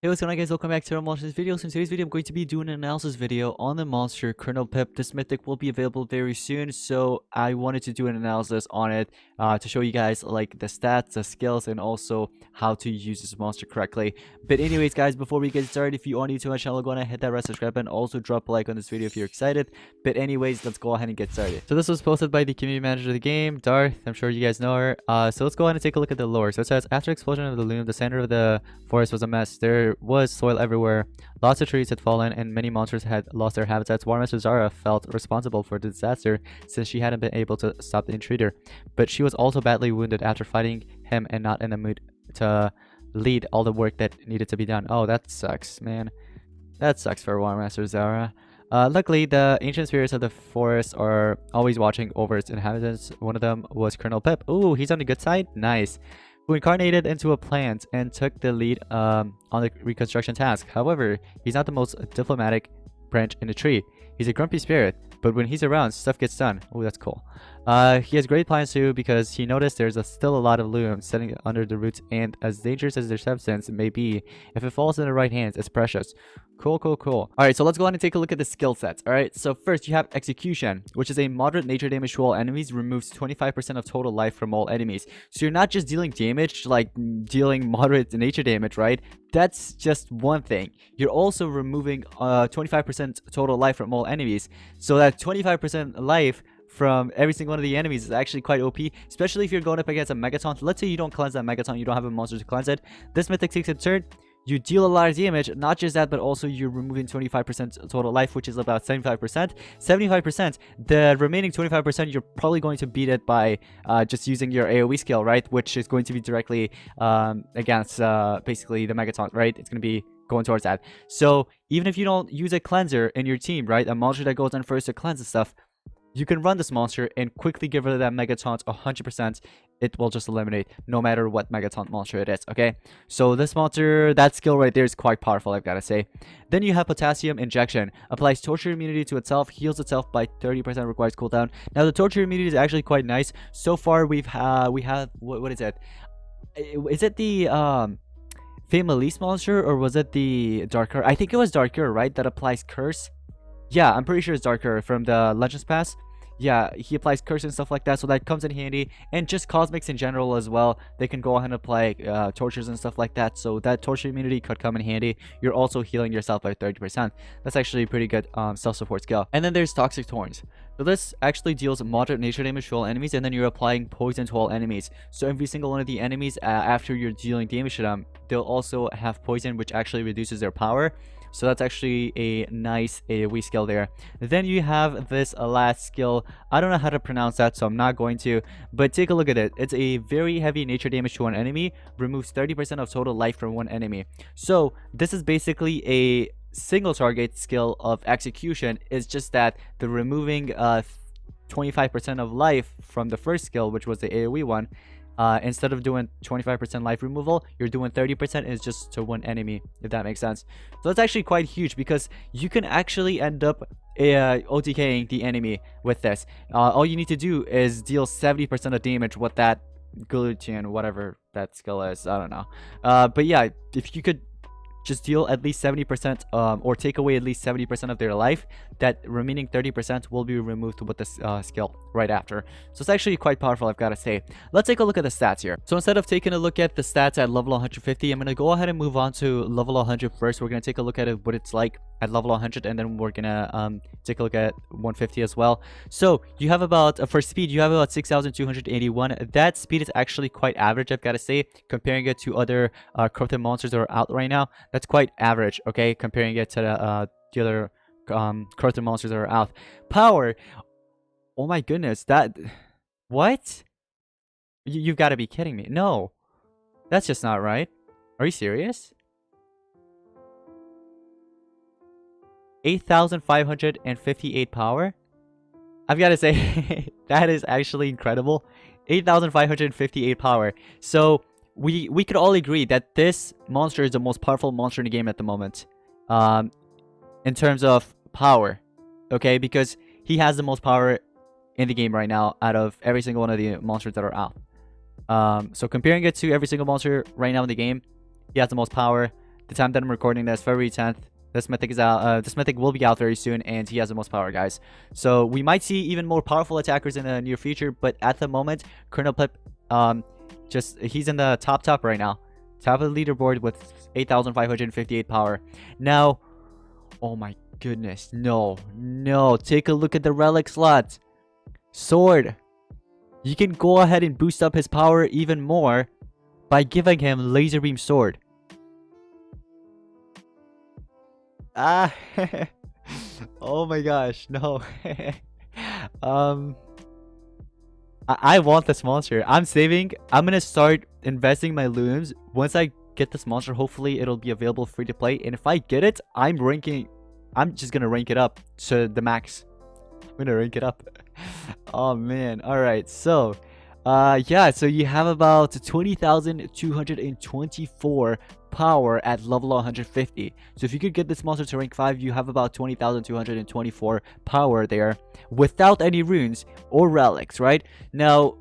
Hey, what's going on, guys? Welcome back to our monsters video. So in today's video, I'm going to be doing an analysis video on the monster Kernel Pip. This mythic will be available very soon, so I wanted to do an analysis on it to show you guys like the stats, the skills, and also how to use this monster correctly. But anyways, guys, before we get started, if you are new to my channel, go ahead and hit that red subscribe button. Also drop a like on this video if you're excited. But anyways, let's go ahead and get started. So this was posted by the community manager of the game, Darth. I'm sure you guys know her. So let's go ahead and take a look at the lore. So it says, after explosion of the loom, the center of the forest was a mess. There was soil everywhere. Lots of trees had fallen and many monsters had lost their habitats. War Master Zara felt responsible for the disaster since she hadn't been able to stop the intruder. But she was also badly wounded after fighting him and not in the mood to lead all the work that needed to be done. Oh, that sucks, man. That sucks for War Master Zara. Luckily, the ancient spirits of the forest are always watching over its inhabitants. One of them was Kernel Pip. Ooh, he's on the good side? Nice. Who incarnated into a plant and took the lead on the reconstruction task. However, he's not the most diplomatic branch in the tree. He's a grumpy spirit, but when he's around, stuff gets done. Oh, that's cool. He has great plans too because he noticed there's still a lot of loom sitting under the roots, and as dangerous as their substance may be, if it falls in the right hands, it's precious. Cool. All right, so let's go ahead and take a look at the skill sets. All right, so first you have Execution, which is a moderate nature damage to all enemies, removes 25% of total life from all enemies. So you're not just dealing damage, like dealing moderate nature damage, right? That's just one thing. You're also removing 25% total life from all enemies. So that 25% life from every single one of the enemies is actually quite OP, especially if you're going up against a Megaton. Let's say you don't cleanse that Megaton, you don't have a monster to cleanse it. This mythic takes a turn. You deal a lot of damage, not just that, but also you're removing 25% total life, which is about 75%. 75%, the remaining 25%, you're probably going to beat it by just using your AoE skill, right? Which is going to be directly against basically the Megaton, right? It's going to be going towards that. So even if you don't use a cleanser in your team, right? A monster that goes in first to cleanse the stuff, you can run this monster and quickly give rid of that Megataunt 100%. It will just eliminate no matter what Megataunt monster it is, okay? So this monster, that skill right there is quite powerful, I've got to say. Then you have Potassium Injection. Applies torture immunity to itself, heals itself by 30%, requires cooldown. Now the torture immunity is actually quite nice. So far we have what is it? Is it the Fame Elise monster, or was it the Darker? I think it was Darker, right? That applies curse. Yeah, I'm pretty sure it's Darker from the Legends Pass. Yeah, he applies curse and stuff like that, so that comes in handy. And just cosmics in general as well, they can go ahead and apply tortures and stuff like that, so that torture immunity could come in handy. You're also healing yourself by 30%. That's actually a pretty good self-support skill. And then there's Toxic Thorns. So this actually deals moderate nature damage to all enemies, and then you're applying poison to all enemies. So every single one of the enemies, after you're dealing damage to them, they'll also have poison, which actually reduces their power. So that's actually a nice AoE skill there. Then you have this last skill. I don't know how to pronounce that, so I'm not going to. But take a look at it. It's a very heavy nature damage to one enemy. Removes 30% of total life from one enemy. So this is basically a single target skill of Execution. It's just that the removing 25% of life from the first skill, which was the AoE one, instead of doing 25% life removal, you're doing 30%, is just to one enemy, if that makes sense. So that's actually quite huge because you can actually end up OTKing the enemy with this. All you need to do is deal 70% of damage with that Glutean, whatever that skill is. I don't know. But yeah, if you could just deal at least 70% or take away at least 70% of their life, that remaining 30% will be removed with this skill right after. So it's actually quite powerful, I've got to say. Let's take a look at the stats here. So instead of taking a look at the stats at level 150, I'm going to go ahead and move on to level 100 first. We're going to take a look at what it's like at level 100, and then we're going to take a look at 150 as well. So you have about, for speed, you have about 6,281. That speed is actually quite average, I've got to say, comparing it to other corrupted monsters that are out right now. That's quite average, okay, comparing it to the other corrupted monsters that are out. Power, oh my goodness, that, what? You've got to be kidding me. No, that's just not right. Are you serious? 8,558 power? I've got to say, that is actually incredible. 8,558 power. So we could all agree that this monster is the most powerful monster in the game at the moment, in terms of power, okay? Because he has the most power in the game right now out of every single one of the monsters that are out. So comparing it to every single monster right now in the game, he has the most power. the time that I'm recording this, February 10th. This mythic is out. This mythic will be out very soon, and he has the most power, guys. So we might see even more powerful attackers in the near future. But at the moment, Kernel Pip, he's in the top right now, top of the leaderboard with 8,558 power. Now, oh my goodness, no, take a look at the relic slot. Sword. You can go ahead and boost up his power even more by giving him laser beam sword. Ah, oh my gosh, no. I want this monster. I'm saving. I'm gonna start investing my looms. Once I get this monster, hopefully it'll be available free to play. And if I get it, I'm just gonna rank it up to the max. I'm gonna rank it up. Oh man. All right. So, yeah. So you have about 20,224 power at level 150. So if you could get this monster to rank 5, you have about 20,224 power there without any runes or relics, right? Now,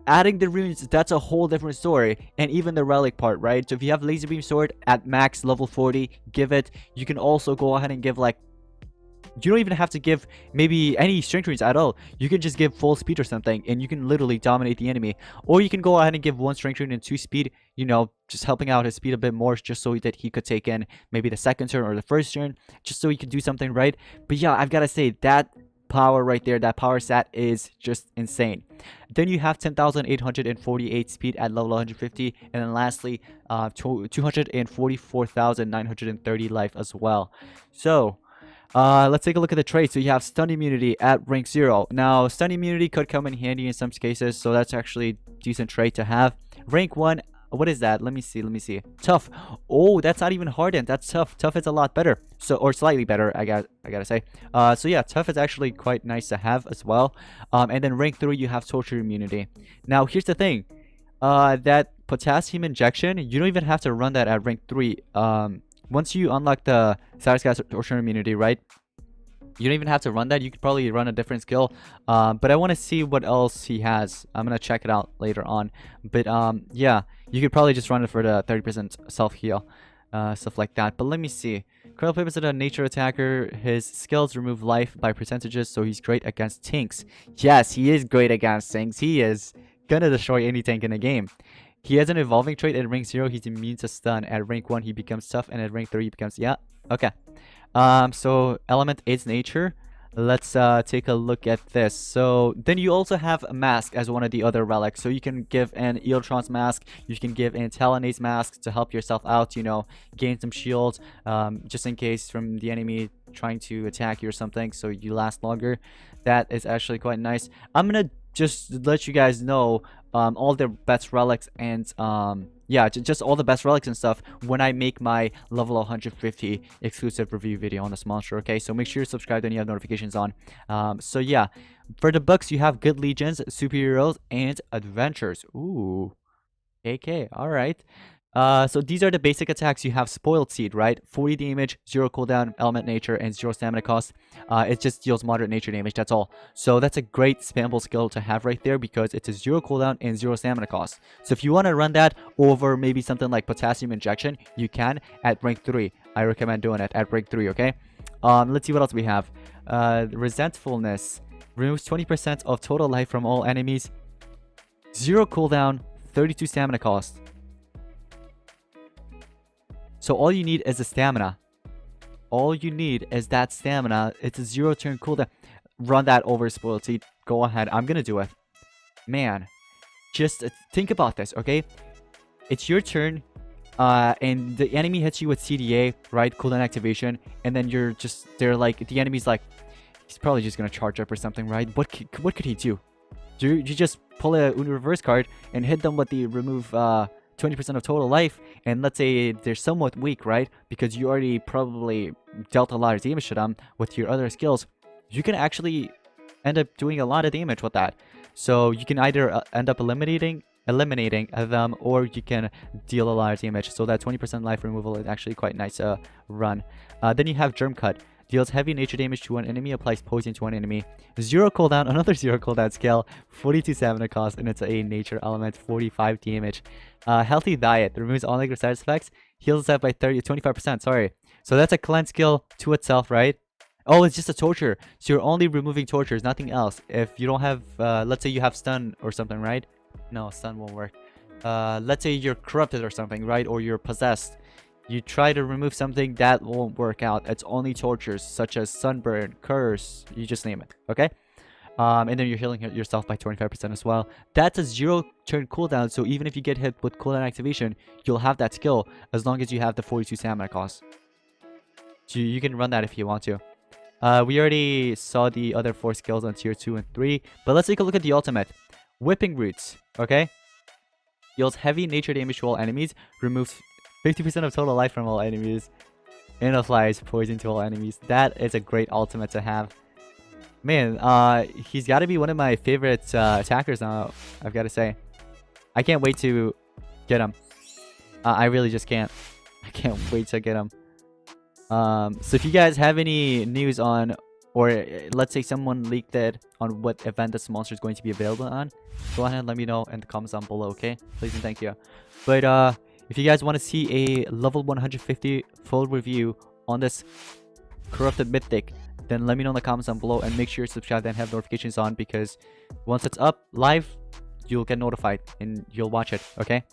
adding the runes, that's a whole different story, and even the relic part, right? So if you have laser beam sword at max level 40, give it. You can also go ahead and give, like, you don't even have to give maybe any strength runes at all. You can just give full speed or something, and you can literally dominate the enemy. Or you can go ahead and give 1 strength rune and 2 speed, you know, just helping out his speed a bit more, just so that he could take in maybe the second turn or the first turn, just so he could do something, right? But yeah, I've got to say, that power right there, that power stat is just insane. Then you have 10,848 speed at level 150, and then lastly 244,930 life as well. So let's take a look at the traits. So you have stun immunity at rank 0. Now stun immunity could come in handy in some cases, so that's actually a decent trait to have. Rank 1, what is that? Let me see. Tough. Oh, that's not even hardened. That's tough. Tough is a lot better. So, or slightly better, I gotta say. So yeah, tough is actually quite nice to have as well. And then rank 3, you have torture immunity. Now here's the thing. That potassium injection, you don't even have to run that at rank 3. Once you unlock the status gas torture immunity, right? You don't even have to run that. You could probably run a different skill. But I want to see what else he has. I'm going to check it out later on. But yeah, you could probably just run it for the 30% self-heal. Stuff like that. But let me see. Kernel Pip is a nature attacker. His skills remove life by percentages, so he's great against tanks. Yes, he is great against tanks. He is going to destroy any tank in the game. He has an evolving trait at rank 0. He's immune to stun. At rank 1, he becomes tough. And at rank 3, he becomes... Yeah, okay. So element is nature. Let's take a look at this. So then you also have a mask as one of the other relics. So you can give an Eotron's mask. You can give an Talonase mask to help yourself out, you know, gain some shield, just in case from the enemy trying to attack you or something, so you last longer. That is actually quite nice. I'm gonna just let you guys know all the best relics and yeah, just all the best relics and stuff when I make my level 150 exclusive review video on this monster. Okay, so make sure you're subscribed and you have notifications on. So yeah, for the books you have Good Legions, Superheroes, and Adventures. Ooh, AK. All right. So these are the basic attacks. You have Spoiled Seed, right? 40 damage, 0 cooldown, element nature, and 0 stamina cost. It just deals moderate nature damage, that's all. So that's a great spammable skill to have right there because it's a 0 cooldown and 0 stamina cost. So if you want to run that over maybe something like Potassium Injection, you can at rank 3. I recommend doing it at rank 3, okay? Let's see what else we have. Resentfulness. Removes 20% of total life from all enemies. 0 cooldown, 32 stamina cost. So all you need is a stamina. All you need is that stamina. It's a 0 turn cooldown. Run that over Spoiled Seed. Go ahead. I'm gonna do it. Man, just think about this, okay? It's your turn, and the enemy hits you with CDA, right? Cooldown activation, and then they're like, the enemy's like, he's probably just gonna charge up or something, right? What could he do? You just pull a reverse card and hit them with the remove 20% of total life, and let's say they're somewhat weak, right? Because you already probably dealt a lot of damage to them with your other skills. You can actually end up doing a lot of damage with that. So you can either end up eliminating them, or you can deal a lot of damage. So that 20% life removal is actually quite nice run. Then you have Germ Cut. Deals heavy nature damage to one enemy, applies poison to one enemy. 0 cooldown, another 0 cooldown skill, 42 stamina cost, and it's a nature element, 45 damage. Healthy diet, removes all negative side effects, heals itself by 25%, sorry. So that's a cleanse skill to itself, right? Oh, it's just a torture. So you're only removing tortures, nothing else. If you don't have, let's say you have stun or something, right? No, stun won't work. Let's say you're corrupted or something, right? Or you're possessed. You try to remove something, that won't work out. It's only tortures, such as sunburn, curse, you just name it, okay? And then you're healing yourself by 25% as well. That's a 0 turn cooldown, so even if you get hit with cooldown activation, you'll have that skill as long as you have the 42 stamina cost. So you can run that if you want to. We already saw the other 4 skills on tier 2 and 3, but let's take a look at the ultimate. Whipping Roots, okay? Deals heavy nature damage to all enemies, removes 50% of total life from all enemies, and applies poison to all enemies. That is a great ultimate to have. Man, he's got to be one of my favorite attackers now, I've got to say. I can't wait to get him. I really just can't. I can't wait to get him. So if you guys have any news on, or let's say someone leaked it on what event this monster is going to be available on, go ahead and let me know in the comments down below, okay? Please and thank you. But if you guys want to see a level 150 full review on this corrupted Mythic, then let me know in the comments down below, and make sure you're subscribed and have notifications on, because once it's up live, you'll get notified and you'll watch it, okay?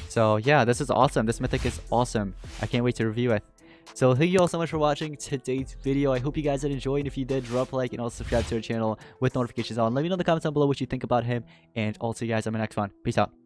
So yeah, this is awesome. This Mythic is awesome. I can't wait to review it. So thank you all so much for watching today's video. I hope you guys did enjoy, and if you did, drop a like and also subscribe to our channel with notifications on. Let me know in the comments down below what you think about him, and I'll see you guys on my next one. Peace out.